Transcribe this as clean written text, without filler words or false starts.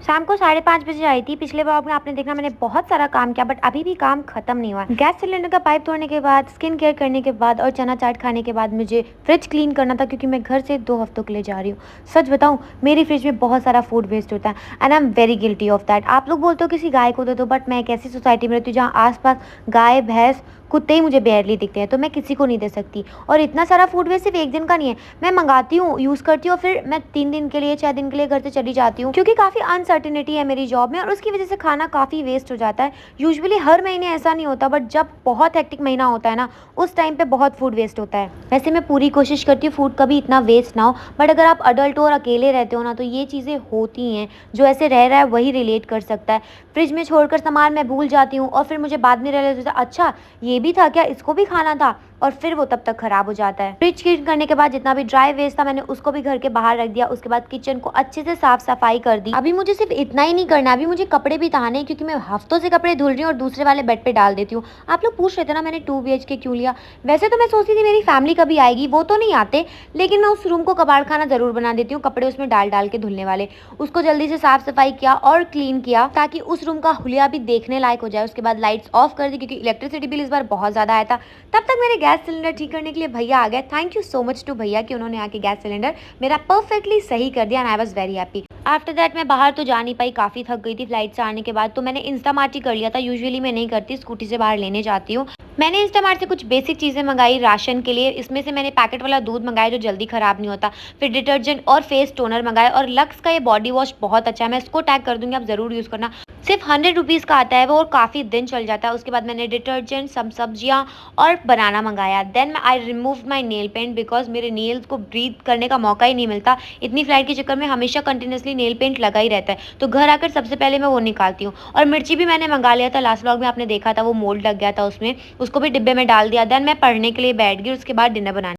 शाम को 5:30 बजे आई थी। पिछले व्लॉग में आपने देखा मैंने बहुत सारा काम किया, बट अभी भी काम खत्म नहीं हुआ। गैस सिलेंडर का पाइप तोड़ने के बाद, स्किन केयर करने के बाद और चना चाट खाने के बाद मुझे फ्रिज क्लीन करना था, क्योंकि मैं घर से 2 हफ्तों के लिए जा रही हूँ। सच बताऊँ, मेरी फ्रिज में बहुत सारा फूड वेस्ट होता है and I am very guilty of that. आप लोग बोलते हो किसी गाय को दे दो, बट मैं एक ऐसी सोसाइटी में रहती हूँ जहाँ आसपास गाय भैंस कुत्ते ही मुझे बेयरली दिखते हैं, तो मैं किसी को नहीं दे सकती। और इतना सारा फूड वेस्ट सिर्फ एक दिन का नहीं है, मैं मंगाती हूँ, यूज़ करती हूँ, फिर मैं 3 दिन के लिए 6 दिन के लिए घर से चली जाती हूँ, क्योंकि काफ़ी अनसर्टिनिटी है मेरी जॉब में और उसकी वजह से खाना काफ़ी वेस्ट हो जाता है। यूजुअली हर महीने ऐसा नहीं होता, बट जब बहुत हेक्टिक महीना होता है ना, उस टाइम पे बहुत फूड वेस्ट होता है। वैसे मैं पूरी कोशिश करती हूँ फूड कभी इतना वेस्ट ना हो, बट अगर आप अडल्ट हो और अकेले रहते हो ना, तो ये चीज़ें होती हैं। जो ऐसे रह रहा है वही रिलेट कर सकता है। फ्रिज में छोड़कर सामान मैं भूल जाती हूँ और फिर मुझे बाद में रियलाइज होता है, अच्छा ये भी था क्या, इसको भी खाना था, और फिर वो तब तक खराब हो जाता है। फ्रिज क्लीन करने के बाद जितना भी ड्राई वेस्ट था मैंने उसको भी घर के बाहर रख दिया। उसके बाद किचन को अच्छे से साफ सफाई कर दी। अभी मुझे सिर्फ इतना ही नहीं करना, अभी मुझे कपड़े भी ताने हैं, क्योंकि मैं हफ्तों से कपड़े धुल रही हूँ और दूसरे वाले बेड पे डाल देती हूँ। आप लोग पूछ रहे थे ना मैंने 2 BHK क्यों लिया। वैसे तो मैं सोचती थी मेरी फैमिली कभी आएगी, वो तो नहीं आते, लेकिन मैं उस रूम को कबाड़ खाना जरूर बना देती हूँ, कपड़े उसमें डाल डाल के धुलने वाले। उसको जल्दी से साफ सफाई किया और क्लीन किया, ताकि उस रूम का हुलिया भी देखने लायक हो जाए। उसके बाद लाइट्स ऑफ कर दी, क्योंकि इलेक्ट्रिसिटी बिल इस बार बहुत ज्यादा आया था। तब तक मेरे गैस सिलेंडर ठीक करने के लिए भैया आ गए। Thank you so much to भैया कि उन्होंने आके गैस सिलेंडर मेरा परफेक्टली सही कर दिया and I was very happy. After that मैं बाहर तो जा नहीं पाई, काफ़ी थक गई थी फ्लाइट से आने के बाद, तो मैंने इंस्टामार्ट ही कर लिया था। यूजुअली मैं नहीं करती, स्कूटी से बाहर लेने जाती हूँ। मैंने इंस्टामार्ट से कुछ बेसिक चीज़ें मंगाई राशन के लिए। इसमें से मैंने पैकेट वाला दूध मंगाया जो जल्दी ख़राब नहीं होता, फिर डिटर्जेंट और फेस टोनर मंगाया, और लक्स का ये बॉडी वॉश बहुत अच्छा है, मैं इसको टैग कर दूंगी, आप ज़रूर यूज़ करना। सिर्फ 100 रुपीज़ का आता है वो और काफ़ी दिन चल जाता है। उसके बाद मैंने डिटर्जेंट, सब सब्जियां और बनाना मंगाया। Then I remove my nail paint, because मेरे नेल्स को ब्रीथ करने का मौका ही नहीं मिलता। इतनी फ्लाइट के चक्कर में हमेशा कंटिन्यूसली नेल पेंट लगा ही रहता है, तो घर आकर सबसे पहले मैं वो निकालती हूँ। और मिर्ची भी मैंने मंगा लिया था, लास्ट व्लॉग में आपने देखा था, वो मोल्ड लग गया था उसमें, उसको भी डिब्बे में डाल दिया। देन मैं पढ़ने के लिए बैठ गई, उसके बाद डिनर बनाने।